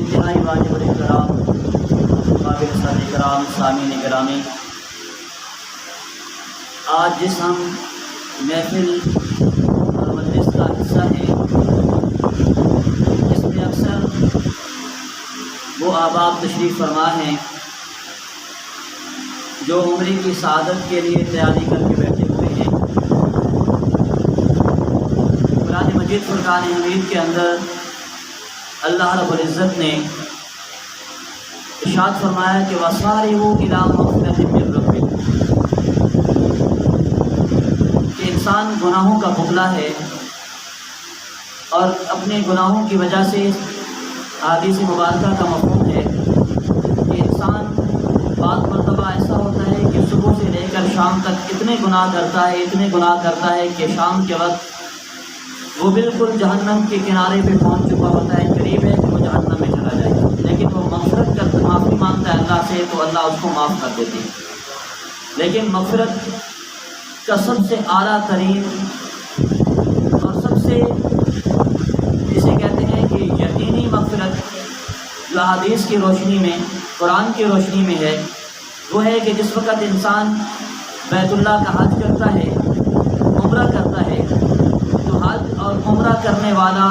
انتہائی واجب الاحترام قابل صدر کرام سامعین گرامی، آج جس ہم محفل اور مجلس کا حصہ ہیں، اس میں اکثر وہ احباب تشریف فرما ہیں جو عمری کی سعادت کے لیے تیاری کر کے بیٹھے ہوئے ہیں۔ قرآن مجید فرقان حمید کے اندر اللہ رب العزت نے ارشاد فرمایا کہ وَسَارِعُوا إِلَىٰ مَغْفِرَةٍ مِّن رَّبِّكُمْ، کہ انسان گناہوں کا مبتلا ہے اور اپنے گناہوں کی وجہ سے حدیث مبارکہ کا مفہوم ہے کہ انسان بعض مرتبہ ایسا ہوتا ہے کہ صبح سے لے کر شام تک اتنے گناہ کرتا ہے کہ شام کے وقت وہ بالکل جہنم کے کنارے پہ پہنچ چکا ہوتا ہے، قریب ہے کہ وہ جہنم میں چلا جائے، لیکن وہ معافی مانگتا ہے اللہ سے تو اللہ اس کو معاف کر دیتی ہے۔ لیکن مغفرت کا سب سے اعلیٰ ترین اور سب سے جسے کہتے ہیں کہ یقینی مغفرت جو حدیث کی روشنی میں، قرآن کی روشنی میں ہے، وہ ہے کہ جس وقت انسان بیت اللہ کا حج کرتا ہے، عمرہ کرتا ہے، تو حج اور عمرہ کرنے والا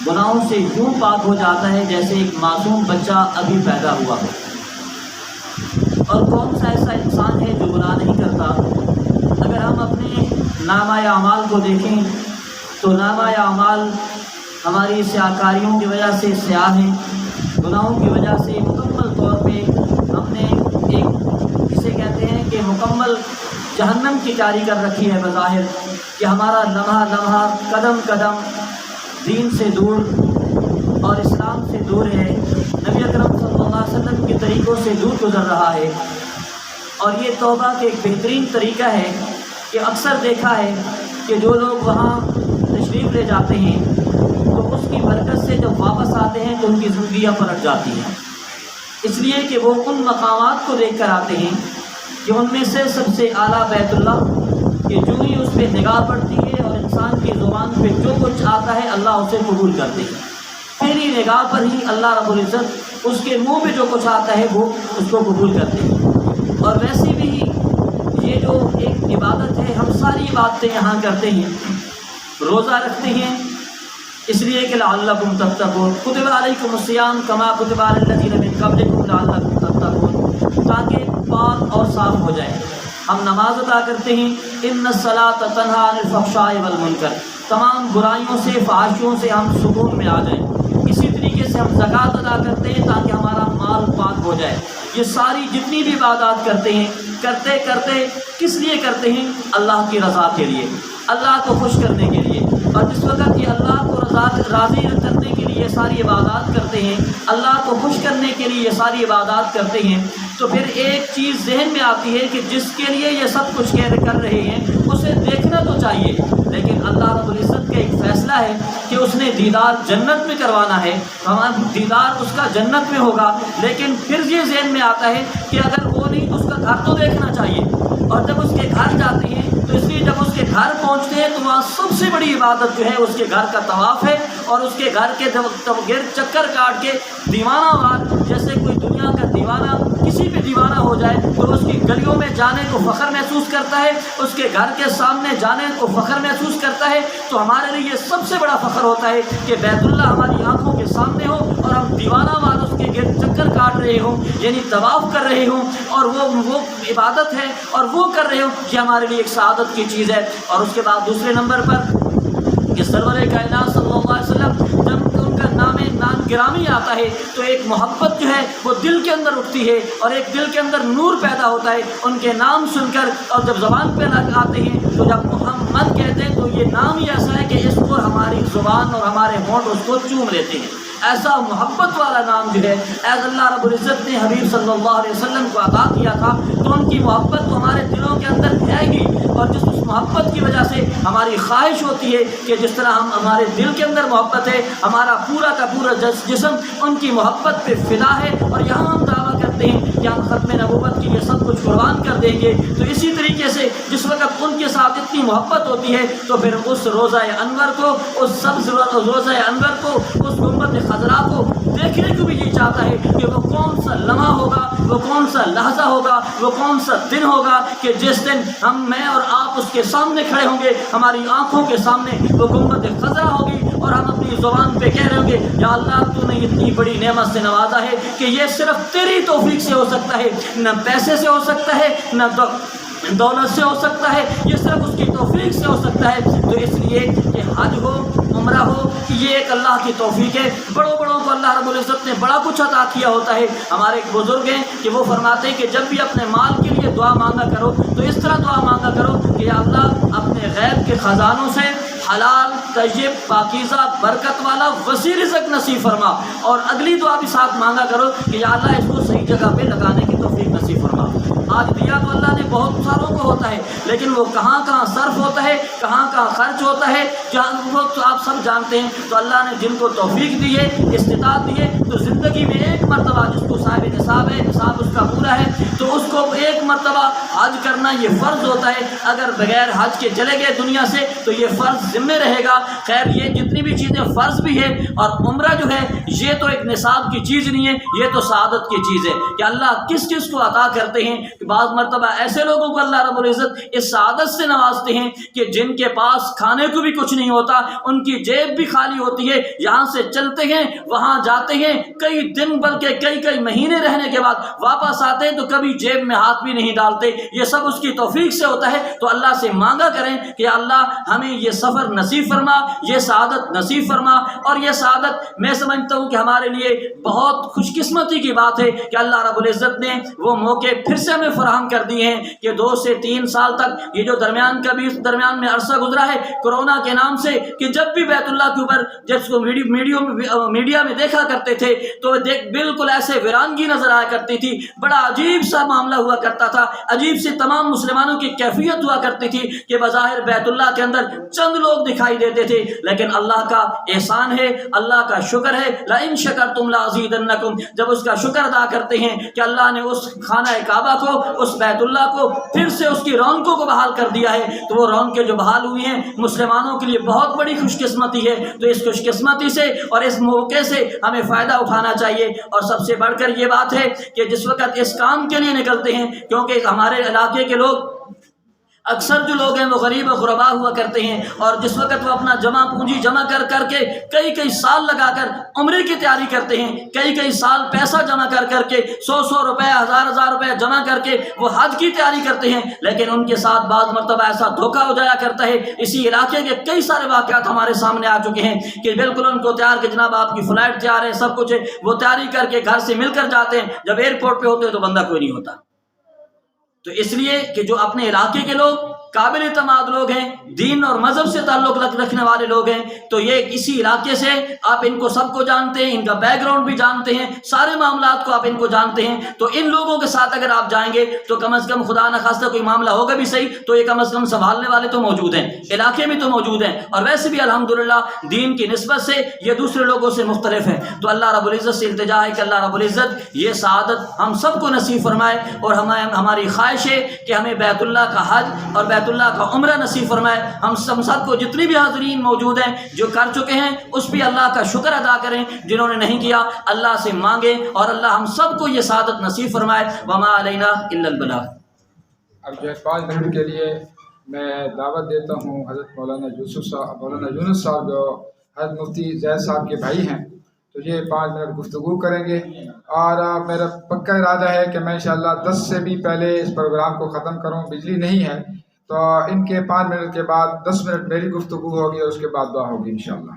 گناہوں سے یوں پاک ہو جاتا ہے جیسے ایک معصوم بچہ ابھی پیدا ہوا ہو۔ اور کون سا ایسا انسان ہے جو گناہ نہیں کرتا؟ اگر ہم اپنے نامہ اعمال کو دیکھیں تو نامہ اعمال ہماری سیاہکاریوں کی وجہ سے سیاہ ہیں، گناہوں کی وجہ سے مکمل طور پہ ہم نے ایک جسے کہتے ہیں کہ مکمل جہنم کی تیاری کر رکھی ہے بظاہر، کہ ہمارا لمحہ لمحہ قدم قدم دین سے دور اور اسلام سے دور ہے، نبی اکرم صلی اللہ علیہ وسلم کے طریقوں سے دور گزر رہا ہے۔ اور یہ توبہ کے ایک بہترین طریقہ ہے کہ اکثر دیکھا ہے کہ جو لوگ وہاں تشریف لے جاتے ہیں تو اس کی برکت سے جب واپس آتے ہیں تو ان کی زندگیاں پلٹ جاتی ہیں، اس لیے کہ وہ ان مقامات کو دیکھ کر آتے ہیں کہ ان میں سے سب سے اعلیٰ بیت اللہ، کہ جو ہی اس پہ نگاہ پڑتی ہے اور انسان کی زبان پہ جو کچھ آتا ہے اللہ اسے قبول کرتے ہیں، پہلی نگاہ پر ہی اللہ رب العزت اس کے منہ پہ جو کچھ آتا ہے وہ اس کو قبول کرتے ہیں۔ اور ویسے بھی یہ جو ایک عبادت ہے، ہم ساری عبادتیں یہاں کرتے ہیں، روزہ رکھتے ہیں اس لیے کہ لعلکم تتقون، کتب علیکم الصیام کما کتب علی الذین من قبلکم لعلکم تتقون، تاکہ پاک اور صاف ہو جائے۔ ہم نماز ادا کرتے ہیں، ان الصلاۃ تنہی عن الفحشاء والمنکر، تمام برائیوں سے، فحاشیوں سے ہم سکون میں آ جائیں۔ اسی طریقے سے ہم زکوٰۃ ادا کرتے ہیں تاکہ ہمارا مال پاک ہو جائے۔ یہ ساری جتنی بھی عبادات کرتے ہیں، کرتے کرتے کس لیے کرتے ہیں؟ اللہ کی رضا کے لیے، اللہ کو خوش کرنے کے لیے۔ اور جس وقت یہ اللہ کو راضی کرنے کے لیے یہ ساری عبادات کرتے ہیں، اللہ کو خوش کرنے کے لیے یہ ساری عبادات کرتے ہیں، تو پھر ایک چیز ذہن میں آتی ہے کہ جس کے لیے یہ سب کچھ کر رہے ہیں اسے دیکھنا تو چاہیے، لیکن اللہ رب العزت کا ایک فیصلہ ہے کہ اس نے دیدار جنت میں کروانا ہے، ہمارا دیدار اس کا جنت میں ہوگا، لیکن پھر یہ ذہن میں آتا ہے کہ اگر وہ نہیں تو اس کا گھر تو دیکھنا چاہیے۔ اور جب اس کے گھر جاتے ہیں تو اس لیے جب اس کے گھر پہنچتے ہیں تو وہاں سب سے بڑی عبادت جو ہے اس کے گھر کا طواف ہے، اور اس کے گھر کے گرد چکر کاٹ کے دیوانہ وار، جیسے کوئی دنیا کا دیوانہ کسی بھی دیوانہ ہو جائے تو اس کی گلیوں میں جانے کو فخر محسوس کرتا ہے، اس کے گھر کے سامنے جانے کو فخر محسوس کرتا ہے، تو ہمارے لیے یہ سب سے بڑا فخر ہوتا ہے کہ بیت اللہ ہماری آنکھوں کے سامنے ہو اور ہم دیوانہ وار اس کے گرد چکر کاٹ رہے ہوں، یعنی طواف کر رہے ہوں، اور وہ عبادت ہے اور وہ کر رہے ہوں، یہ ہمارے لیے ایک سعادت کی چیز ہے۔ اور اس کے بعد دوسرے نمبر پر کہ سرور کائنات صلی اللہ علیہ وسلم جب ان کا نام گرامی آتا ہے تو ایک محبت جو ہے وہ دل کے اندر اٹھتی ہے، اور ایک دل کے اندر نور پیدا ہوتا ہے ان کے نام سن کر۔ اور جب زبان پہ آتے ہیں تو جب محمد کہتے ہیں تو یہ نام ہی ایسا ہے کہ اس کو ہماری زبان اور ہمارے ہونٹ اس کو چوم لیتے ہیں۔ ایسا محبت والا نام جو ہے ایز اللہ رب العزت نے حبیب صلی اللہ علیہ وسلم کو عطا کیا تھا، تو ان کی محبت تو ہمارے دلوں کے اندر ہے گی، اور جس اس محبت کی وجہ سے ہماری خواہش ہوتی ہے کہ جس طرح ہمارے دل کے اندر محبت ہے، ہمارا پورا کا پورا جسم ان کی محبت پہ فدا ہے، اور یہاں ہم دعویٰ کرتے ہیں کہ ہم ختم نبوت کی یہ سب کچھ قربان کر دیں گے۔ تو اسی طریقے سے جس وقت ان کے ساتھ اتنی محبت ہوتی ہے تو پھر اس روزہ انور کو، اس سبز روزہ انور کو، اس گنبد خضرا کو دیکھ دیکھنے کو بھی یہ چاہتا ہے کہ وہ کون سا لمحہ ہوگا، وہ کون سا لحظہ ہوگا، وہ کون سا دن ہوگا کہ جس دن میں اور آپ اس کے سامنے کھڑے ہوں گے، ہماری آنکھوں کے سامنے وہ گنبد خضرا ہوگی اور ہم اپنی زبان پہ کہہ رہے ہوں گے یا اللہ تو نے اتنی بڑی نعمت سے نوازا ہے کہ یہ صرف تیری توفیق سے ہو سکتا ہے، نہ پیسے سے ہو سکتا ہے، نہ دولت سے ہو سکتا ہے، یہ صرف اس کی توفیق سے ہو سکتا ہے۔ تو اس لیے کہ حج ہو، عمرہ ہو، یہ ایک اللہ کی توفیق ہے۔ بڑوں کو اللہ رب العزت نے بڑا کچھ عطا کیا ہوتا ہے۔ ہمارے ایک بزرگ ہیں کہ وہ فرماتے ہیں کہ جب بھی اپنے مال کے لیے دعا مانگا کرو تو اس طرح دعا مانگا کرو کہ یا اللہ اپنے غیب کے خزانوں سے حلال، طیب، پاکیزہ، برکت والا وسیع رزق نصیب فرما، اور اگلی دعا بھی ساتھ مانگا کرو کہ یا اللہ اس کو صحیح جگہ پہ لگانے کی توفیق نصیب فرما۔ آج دیا تو اللہ نے بہت ساروں کو ہوتا ہے، لیکن وہ کہاں کہاں صرف ہوتا ہے، کہاں کہاں خرچ ہوتا ہے، وہ تو آپ سب جانتے ہیں۔ تو اللہ نے جن کو توفیق دی ہے، استطاعت دی ہے، تو زندگی میں ایک مرتبہ جس کو صاحب نصاب ہے، نصاب اس کا پورا ہے، تو اس کو ایک مرتبہ حج کرنا یہ فرض ہوتا ہے۔ اگر بغیر حج کے چلے گئے دنیا سے تو یہ فرض ذمہ رہے گا۔ خیر یہ جتنی بھی چیزیں فرض بھی ہے، اور عمرہ جو ہے یہ تو ایک نصاب کی چیز نہیں ہے، یہ تو سعادت کی چیز ہے کہ اللہ کس کس کو عطا کرتے ہیں کہ بعض مرتبہ ایسے لوگوں کو اللہ رب العزت اس سعادت سے نوازتے ہیں کہ جن کے پاس کھانے کو بھی کچھ نہیں ہوتا، ان کی جیب بھی خالی ہوتی ہے، یہاں سے چلتے ہیں وہاں جاتے ہیں، کئی دن بلکہ کئی مہینے رہنے کے بعد واپس آتے ہیں تو کبھی جیب میں ہاتھ بھی نہیں ڈالتے۔ یہ سب اس کی توفیق سے ہوتا ہے۔ تو اللہ سے مانگا کریں کہ اللہ ہمیں یہ سفر نصیب فرما، یہ سعادت نصیب فرما۔ اور یہ سعادت میں سمجھتا ہوں کہ ہمارے لیے بہت خوش قسمتی کی بات ہے کہ اللہ رب العزت نے وہ موقع پھر سے ہمیں فراہم کر دیے ہیں کہ 2 سے 3 سال تک یہ جو درمیان میں عرصہ گزرا ہے کورونا کے نام سے، کہ جب بھی بیت اللہ کے اوپر جب کو میڈیا میں دیکھا کرتے تھے تو بالکل ایسے ویرانگی نظر آیا کرتی تھی، بڑا عجیب سا معاملہ ہوا کرتا تھا، عجیب سی تمام مسلمانوں کی کیفیت ہوا کرتی تھی کہ بظاہر بیت اللہ کے اندر چند لوگ دکھائی دیتے تھے، لیکن اللہ کا احسان ہے، اللہ کا شکر ہے، لئن شکرتم لازیدنکم، جب اس کا شکر ادا کرتے ہیں کہ اللہ نے اس خانہ کعبہ کو، اس بیت اللہ کو پھر سے اس کی رونقوں کو بحال کر دیا ہے، تو وہ رونقیں جو بحال ہوئی ہیں مسلمانوں کے لیے بہت بڑی خوش قسمتی ہے۔ تو اس خوش قسمتی سے اور اس موقع سے ہمیں فائدہ اٹھانا چاہیے، اور سب سے بڑھ کر یہ بات ہے کہ جس وقت اس کام کے لیے نکلتے ہیں، کیونکہ ہمارے علاقے کے لوگ اکثر جو لوگ ہیں وہ غریب و غربا ہوا کرتے ہیں، اور جس وقت وہ اپنا جمع پونجی جمع کر کے کئی سال لگا کر عمرے کی تیاری کرتے ہیں، کئی سال پیسہ جمع کر کے 100 روپے، 1000 روپے جمع کر کے وہ حج کی تیاری کرتے ہیں، لیکن ان کے ساتھ بعض مرتبہ ایسا دھوکہ ہو جایا کرتا ہے۔ اسی علاقے کے کئی سارے واقعات ہمارے سامنے آ چکے ہیں کہ بالکل ان کو تیار کہ جناب آپ کی فلائٹ تیار ہے، سب کچھ ہے، وہ تیاری کر کے گھر سے مل کر جاتے ہیں، جب ایئرپورٹ پہ ہوتے ہیں تو بندہ کوئی نہیں ہوتا۔ تو اس لیے کہ جو اپنے علاقے کے لوگ قابل اعتماد لوگ ہیں، دین اور مذہب سے تعلق رکھنے والے لوگ ہیں، تو یہ اسی علاقے سے آپ ان کو سب کو جانتے ہیں، ان کا بیک گراؤنڈ بھی جانتے ہیں، سارے معاملات کو آپ ان کو جانتے ہیں، تو ان لوگوں کے ساتھ اگر آپ جائیں گے تو کم از کم خدا نخواستہ کوئی معاملہ ہوگا بھی صحیح تو یہ کم از کم سنبھالنے والے تو موجود ہیں، علاقے میں تو موجود ہیں، اور ویسے بھی الحمدللہ دین کی نسبت سے یہ دوسرے لوگوں سے مختلف ہیں۔ تو اللہ رب العزت سے التجا ہے کہ اللہ رب العزت یہ سعادت ہم سب کو نصیب فرمائے، اور ہماری خواہش ہے کہ ہمیں بیت اللہ کا حج اور بیت اللہ کا عمرہ نصیب فرمائے۔ ہم سب کو جتنی بھی حاضرین موجود ہیں جو کر چکے ہیں اس پہ اللہ کا شکر ادا کریں، جنہوں نے نہیں کیا اللہ سے مانگیں، اور اللہ ہم سب کو یہ سعادت نصیب فرمائے۔ وما علینا الا البلاغ۔ اب جو 5 منٹ کے لیے میں دعوت دیتا ہوں حضرت مولانا یونس صاحب جو حضرت مفتی زید صاحب کے بھائی ہیں، تو یہ 5 منٹ گفتگو کریں گے، اور میرا پکا ارادہ ہے کہ میں انشاءاللہ 10 سے بھی پہلے اس پروگرام کو ختم کروں۔ بجلی نہیں ہے تو ان کے 5 منٹ کے بعد 10 منٹ میری گفتگو ہوگی اور اس کے بعد دعا ہوگی انشاءاللہ۔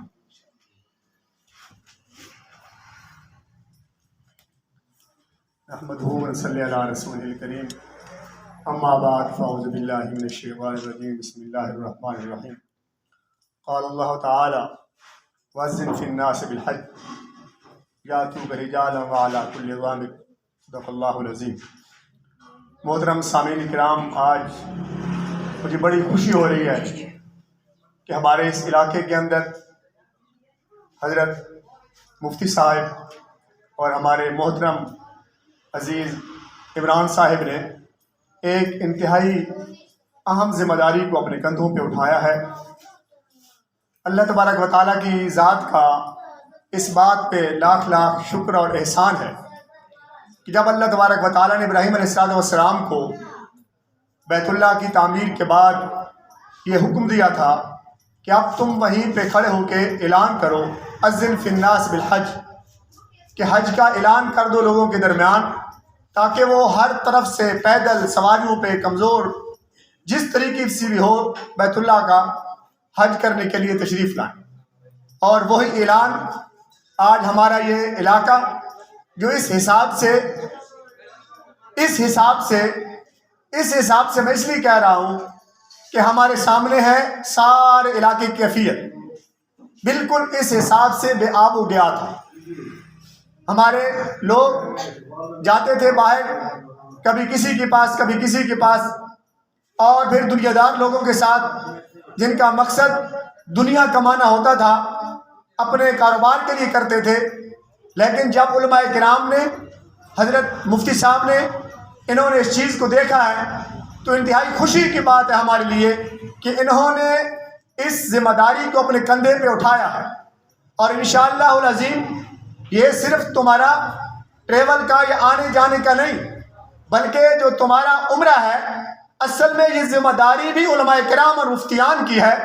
نحمدہ و نصلی علی رسول الکریم، اما بعد فاعوذ باللہ من الشیطان الرجیم، بسم اللہ الرحمن الرحیم۔ قال اللہ تعالی وَأَذِّن فِي النَّاسِ بِالْحَجِّ یَأْتُوکَ رِجَالًا وَعَلَىٰ كُلِّ ضَامِرٍ۔ صدق اللہ العظیم۔ محترم سامعین کرام، آج مجھے بڑی خوشی ہو رہی ہے کہ ہمارے اس علاقے کے اندر حضرت مفتی صاحب اور ہمارے محترم عزیز عمران صاحب نے ایک انتہائی اہم ذمہ داری کو اپنے کندھوں پہ اٹھایا ہے۔ اللہ تبارک و تعالیٰ کی ذات کا اس بات پہ لاکھ لاکھ شکر اور احسان ہے کہ جب اللہ تبارک و تعالیٰ نے ابراہیم علیہ السلام کو بیت اللہ کی تعمیر کے بعد یہ حکم دیا تھا کہ اب تم وہیں پہ کھڑے ہو کے اعلان کرو اذن فی الناس بالحج، کہ حج کا اعلان کر دو لوگوں کے درمیان، تاکہ وہ ہر طرف سے پیدل سواریوں پہ کمزور جس طریقے سے بھی ہو بیت اللہ کا حج کرنے کے لیے تشریف لائیں۔ اور وہی اعلان آج ہمارا یہ علاقہ جو اس حساب سے میں اس لیے کہہ رہا ہوں کہ ہمارے سامنے ہے سارے علاقے کی کیفیت، بالکل اس حساب سے بے آب و گیا تھا۔ ہمارے لوگ جاتے تھے باہر، کبھی کسی کے پاس کبھی کسی کے پاس، اور پھر دنیا دار لوگوں کے ساتھ جن کا مقصد دنیا کمانا ہوتا تھا اپنے کاروبار کے لیے کرتے تھے۔ لیکن جب علماء کرام نے، حضرت مفتی صاحب نے، انہوں نے اس چیز کو دیکھا ہے تو انتہائی خوشی کی بات ہے ہمارے لیے کہ انہوں نے اس ذمہ داری کو اپنے کندھے پہ اٹھایا ہے۔ اور انشاءاللہ العظیم یہ صرف تمہارا ٹریول کا یا آنے جانے کا نہیں، بلکہ جو تمہارا عمرہ ہے، اصل میں یہ ذمہ داری بھی علماء کرام اور مفتیان کی ہے۔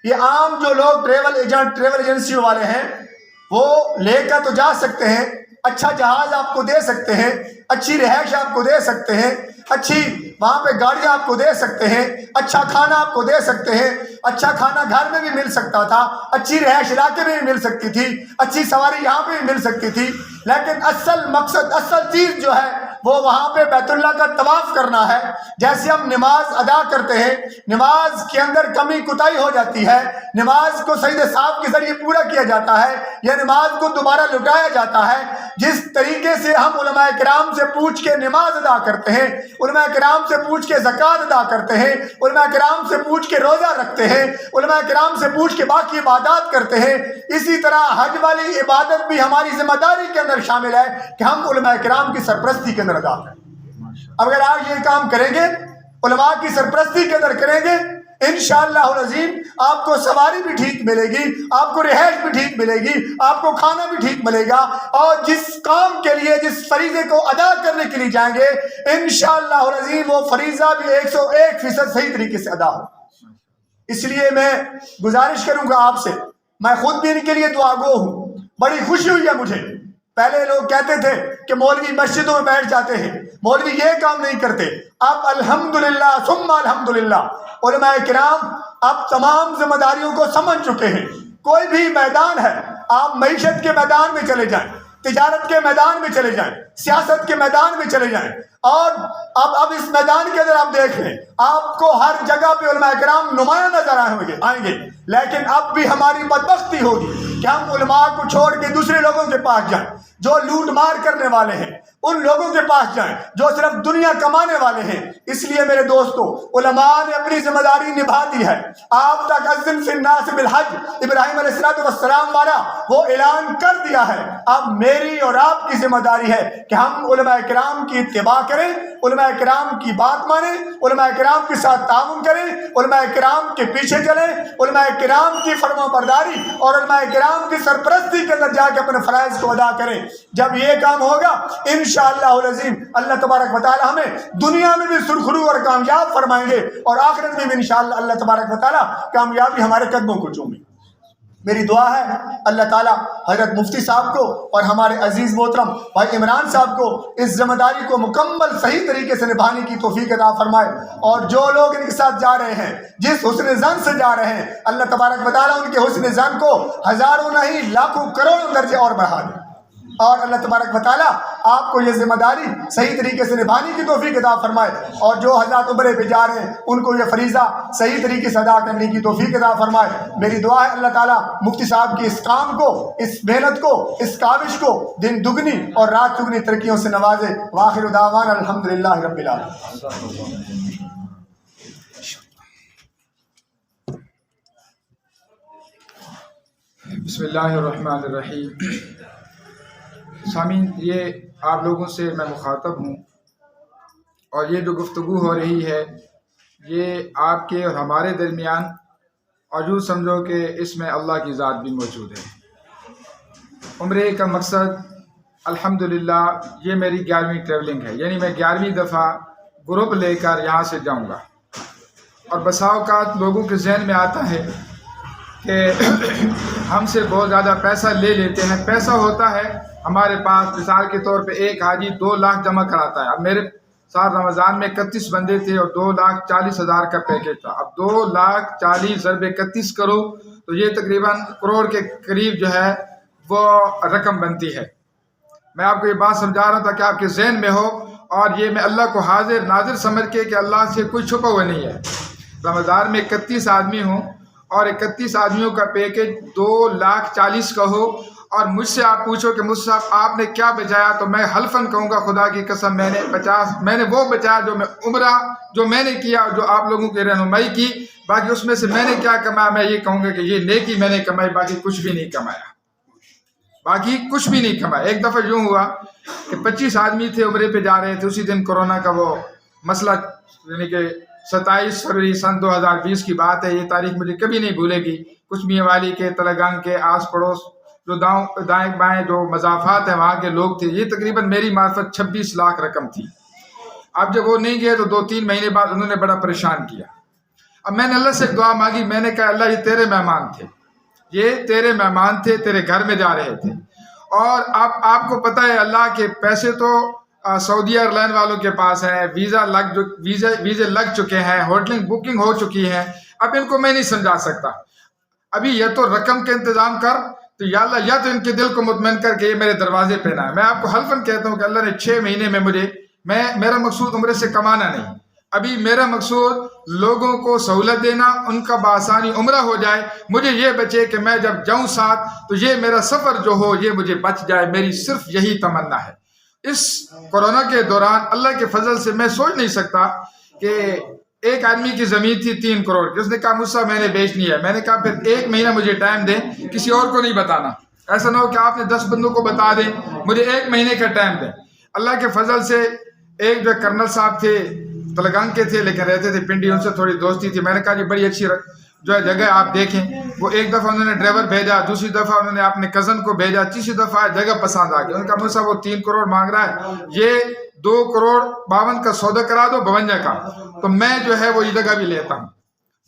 یہ عام جو لوگ ٹریول ایجنسی والے ہیں وہ لے کر تو جا سکتے ہیں، اچھا جہاز آپ کو دے سکتے ہیں، اچھی رہائش آپ کو دے سکتے ہیں، اچھی وہاں پہ گاڑیاں آپ کو دے سکتے ہیں، اچھا کھانا آپ کو دے سکتے ہیں، اچھا کھانا گھر میں بھی مل سکتا تھا، اچھی رہائش علاقے میں بھی مل سکتی تھی، اچھی سواری یہاں پہ بھی مل سکتی تھی، لیکن اصل مقصد، اصل چیز جو ہے وہ وہاں پہ بیت اللہ کا طواف کرنا ہے۔ جیسے ہم نماز ادا کرتے ہیں، نماز کے اندر کمی کوتاہی ہو جاتی ہے، نماز کو سجدہ صاحب کے ذریعے پورا کیا جاتا ہے یا نماز کو دوبارہ لٹایا جاتا ہے، جس طریقے سے ہم علماء کرام سے پوچھ کے نماز ادا کرتے ہیں، علماء کرام سے پوچھ کے زکوٰۃ ادا کرتے ہیں، علماء کرام سے پوچھ کے روزہ رکھتے ہیں، علماء کرام سے پوچھ کے باقی عبادات کرتے ہیں، اسی طرح حج والی عبادت بھی ہماری ذمہ داری کے اندر شامل ہے کہ ہم علماء کرام کی سرپرستی کے اندر ادا کریں۔ اگر آج یہ کام کریں گے، علماء کی سرپرستی کے اندر کریں گے، انشاءاللہ العظیم آپ کو سواری بھی ٹھیک ملے گی، آپ کو رہائش بھی ٹھیک ملے گی، آپ کو کھانا بھی ٹھیک ملے گا، اور جس کام کے لیے، جس فریضے کو ادا کرنے کے لیے جائیں گے، انشاءاللہ العظیم وہ فریضہ بھی 101% صحیح طریقے سے ادا ہو۔ اس لیے میں گزارش کروں گا آپ سے، میں خود بھی ان کے لیے دعا گو ہوں، بڑی خوشی ہوئی ہے مجھے۔ پہلے لوگ کہتے تھے کہ مولوی مسجدوں میں بیٹھ جاتے ہیں، مولوی یہ کام نہیں کرتے۔ اب الحمدللہ ثم الحمدللہ علماء کرام اب تمام ذمہ داریوں کو سمجھ چکے ہیں۔ کوئی بھی میدان ہے، آپ معیشت کے میدان میں چلے جائیں، تجارت کے میدان میں چلے جائیں، سیاست کے میدان میں چلے جائیں، اور اب اس میدان کے اندر آپ دیکھ لیں، آپ کو ہر جگہ پہ علماء کرام نمایاں نظر آئیں گے۔ لیکن اب بھی ہماری بدبختی ہوگی کہ ہم علماء کو چھوڑ کے دوسرے لوگوں کے پاس جائیں، جو لوٹ مار کرنے والے ہیں، ان لوگوں کے پاس جائیں جو صرف دنیا کمانے والے ہیں۔ اس لیے میرے دوستو، علماء نے اپنی ذمہ داری نبھا دی ہے۔ آپ تک اذن فی الناس بالحج ابراہیم علیہ السلام والا وہ اعلان کر دیا ہے۔ اب میری اور آپ کی ذمہ داری ہے کہ ہم علماء کرام کی اتباع کریں، علماء کرام کی بات مانیں، علماء کرام کے ساتھ تعاون کریں، علماء کرام کے پیچھے چلیں، علماء کرام کی فرما برداری اور علماء کرام کی سرپرستی کے اندر جا کے اپنے فرائض کو ادا کریں۔ جب یہ کام ہوگا انشاءاللہ العظیم اللہ تبارک و تعالی ہمیں دنیا میں بھی سرخرو اور کامیاب فرمائیں گے، اور آخرت میں بھی انشاءاللہ اللہ تبارک و تعالی کامیابی ہمارے قدموں کو چومے۔ میری دعا ہے اللہ تعالیٰ حضرت مفتی صاحب کو اور ہمارے عزیز محترم بھائی عمران صاحب کو اس ذمہ داری کو مکمل صحیح طریقے سے نبھانے کی توفیق عطا فرمائے، اور جو لوگ ان کے ساتھ جا رہے ہیں، جس حسن ظن سے جا رہے ہیں، اللہ تبارک و تعالیٰ ان کے حسن ظن کو ہزاروں نہیں لاکھوں کروڑوں درجے اور بڑھا دے، اور اللہ تبارک و تعالیٰ آپ کو یہ ذمہ داری صحیح طریقے سے نبھانے کی توفیق عطا فرمائے، اور جو حضرات عمرے پہ جا رہے ہیں ان کو یہ فریضہ صحیح طریقے سے ادا کرنے کی توفیق عطا فرمائے۔ میری دعا ہے اللہ تعالیٰ مفتی صاحب کی اس کام کو، اس محنت کو، اس کاوش کو دن دگنی اور رات چگنی ترقیوں سے نوازے۔ وآخر دعوانا الحمدللہ رب العالمین۔ بسم اللہ الرحمن الرحیم۔ سامعین، یہ آپ لوگوں سے میں مخاطب ہوں، اور یہ جو گفتگو ہو رہی ہے یہ آپ کے اور ہمارے درمیان، اور یوں سمجھو کہ اس میں اللہ کی ذات بھی موجود ہے۔ عمرے کا مقصد الحمدللہ یہ میری 11ویں ٹریولنگ ہے، یعنی میں 11ویں دفعہ گروپ لے کر یہاں سے جاؤں گا۔ اور بسا اوقات لوگوں کے ذہن میں آتا ہے کہ ہم سے بہت زیادہ پیسہ لے لیتے ہیں۔ پیسہ ہوتا ہے ہمارے پاس، مثال کے طور پہ ایک حاجی 2 لاکھ جمع کراتا ہے۔ اب میرے ساتھ رمضان میں 31 بندے تھے اور 2,40,000 کا پیکیج تھا۔ اب 2,40,000 ضرب 31 کرو تو یہ تقریباً کروڑ کے قریب جو ہے وہ رقم بنتی ہے۔ میں آپ کو یہ بات سمجھا رہا ہوں تاکہ آپ کے ذہن میں ہو، اور یہ میں اللہ کو حاضر ناظر سمجھ کے کہ اللہ سے کوئی چھپا ہوا نہیں ہے۔ رمضان میں 31 آدمی ہوں اور 31 آدمیوں کا پیکیج 2,40,000 کا ہو، اور مجھ سے آپ پوچھو کہ مجھ صاحب آپ نے کیا بچایا، تو میں حلفاً کہوں گا خدا کی قسم میں نے وہ بچایا جو میں عمرہ جو میں نے کیا، جو آپ لوگوں کی رہنمائی کی، باقی اس میں سے میں نے کیا کمایا میں یہ کہوں گا کہ یہ نیکی میں نے کمائی، باقی کچھ بھی نہیں کمایا۔ ایک دفعہ یوں ہوا کہ 25 آدمی تھے، عمرے پہ جا رہے تھے، اسی دن کورونا کا وہ مسئلہ، یعنی کہ 27 فروری سن 2020 کی بات ہے، یہ تاریخ مجھے کبھی نہیں بھولے گی۔ کچھ میاں والی کے، تلنگانگ کے آس پڑوس جو دائیں بائیں جو مضافات ہیں وہاں کے لوگ تھے، یہ تقریباً میری معرفت 26 لاکھ رقم تھی۔ اب جب وہ نہیں گئے تو 2-3 مہینے بعد انہوں نے بڑا پریشان کیا۔ اب میں نے اللہ سے دعا مانگی، میں نے کہا اللہ یہ تیرے مہمان تھے، تیرے گھر میں جا رہے تھے، اور اب آپ کو پتہ ہے اللہ کے پیسے تو سعودی ایئر لائن والوں کے پاس ہیں، ویزے لگ چکے ہیں، ہوٹلنگ بکنگ ہو چکی ہے، اب ان کو میں نہیں سمجھا سکتا۔ ابھی یا تو رقم کا انتظام کر، تو یا اللہ یا تو ان کے دل کو مطمئن کر کے یہ میرے دروازے پہ نہ ہے۔ میں آپ کو حلفاً کہتا ہوں کہ اللہ نے 6 مہینے میں میرا مقصود عمرے سے کمانا نہیں، ابھی میرا مقصود لوگوں کو سہولت دینا، ان کا بآسانی عمرہ ہو جائے، مجھے یہ بچے کہ میں جب جاؤں ساتھ تو یہ میرا سفر جو ہو یہ مجھے بچ جائے، میری صرف یہی تمنا ہے۔ اس کورونا کے دوران اللہ کے فضل سے میں سوچ نہیں سکتا کہ ایک آدمی کی زمین تھی 3 کروڑ کی، اس نے کہا مجھ سے میں نے بیچنی ہے۔ میں نے کہا پھر 1 مہینہ مجھے ٹائم دیں، کسی اور کو نہیں بتانا، ایسا نہ ہو کہ آپ نے 10 بندوں کو بتا دیں، مجھے 1 مہینے کا ٹائم دیں۔ اللہ کے فضل سے ایک جو کرنل صاحب تھے، تلنگانگ کے تھے لیکن رہتے تھے پنڈی، ان سے تھوڑی دوستی تھی۔ میں نے کہا جی بڑی اچھی جو ہے جگہ آپ دیکھیں۔ وہ ایک دفعہ انہوں نے ڈرائیور بھیجا، دوسری دفعہ انہوں نے اپنے کزن کو بھیجا، تیسری دفعہ جگہ پسند آ گئی۔ انہوں نے کہا مجھ صاحب وہ 3 کروڑ مانگ رہا ہے، یہ 2,52 کا سودا کرا دو 52 کا، تو میں جو ہے وہ یہ جگہ بھی لیتا ہوں۔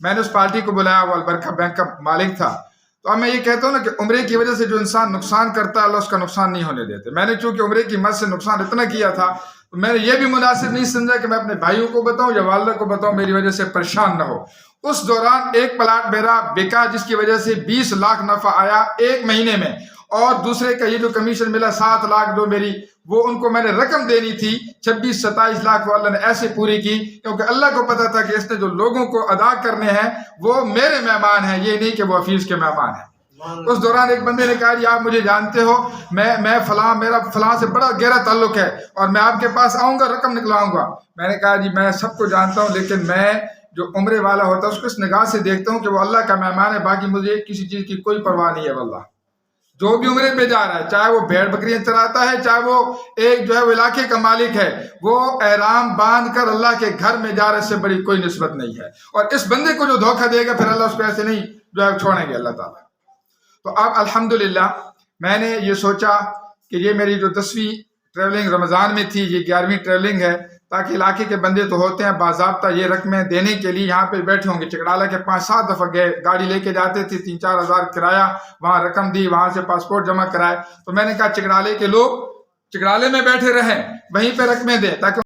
میں نے اس پارٹی کو بلایا، وہ البرکہ بینک کا مالک تھا۔ تو اب میں یہ کہتا ہوں نا کہ عمرے کی وجہ سے جو انسان نقصان کرتا ہے اللہ اس کا نقصان نہیں ہونے دیتے۔ میں نے چونکہ عمرے کی مد سے نقصان اتنا کیا تھا تو میں نے یہ بھی مناسب نہیں سمجھا کہ میں اپنے بھائیوں کو بتاؤں یا والدہ کو بتاؤں، میری وجہ سے پریشان نہ ہو۔ اس دوران ایک پلاٹ میرا بکا جس کی وجہ سے 20 لاکھ نفع آیا 1 مہینے میں، اور دوسرے کا یہ جو کمیشن ملا 7 لاکھ جو میری وہ ان کو میں نے رقم دینی تھی 26-27 لاکھ، وہ اللہ نے ایسے پوری کی کیونکہ اللہ کو پتا تھا کہ اس نے جو لوگوں کو ادا کرنے ہیں وہ میرے مہمان ہیں، یہ نہیں کہ وہ حفیظ کے مہمان ہیں۔ اس دوران ایک بندے نے کہا جی آپ مجھے جانتے ہو، میں فلاں، میرا فلاں سے بڑا گہرا تعلق ہے اور میں آپ کے پاس آؤں گا رقم نکلاؤں گا۔ میں نے کہا جی میں سب کو جانتا ہوں، لیکن میں جو عمرے والا ہوتا ہے اس کو اس نگاہ سے دیکھتا ہوں کہ وہ اللہ کا مہمان ہے، باقی مجھے کسی چیز کی کوئی پرواہ نہیں ہے۔ واللہ جو بھی عمرے پہ جا رہا ہے، چاہے وہ بھیڑ بکریاں چراتا ہے، چاہے وہ ایک جو ہے وہ علاقے کا مالک ہے، وہ احرام باندھ کر اللہ کے گھر میں جا رہے سے بڑی کوئی نسبت نہیں ہے۔ اور اس بندے کو جو دھوکہ دے گا پھر اللہ اس کو ایسے نہیں جو ہے چھوڑیں گے اللہ تعالیٰ۔ تو اب الحمدللہ میں نے یہ سوچا کہ یہ میری جو 10ویں ٹریولنگ رمضان میں تھی، یہ 11ویں ٹریولنگ ہے، تاکہ علاقے کے بندے تو ہوتے ہیں باضابطہ یہ رقمیں دینے کے لیے یہاں پہ بیٹھے ہوں گے۔ چکڑالہ کے 5-7 دفعہ گئے، گاڑی لے کے جاتے تھے، 3-4 ہزار کرایہ، وہاں رقم دی، وہاں سے پاسپورٹ جمع کرائے۔ تو میں نے کہا چکڑالے کے لوگ چکڑالے میں بیٹھے رہیں، وہیں پہ رقمیں دیں تاکہ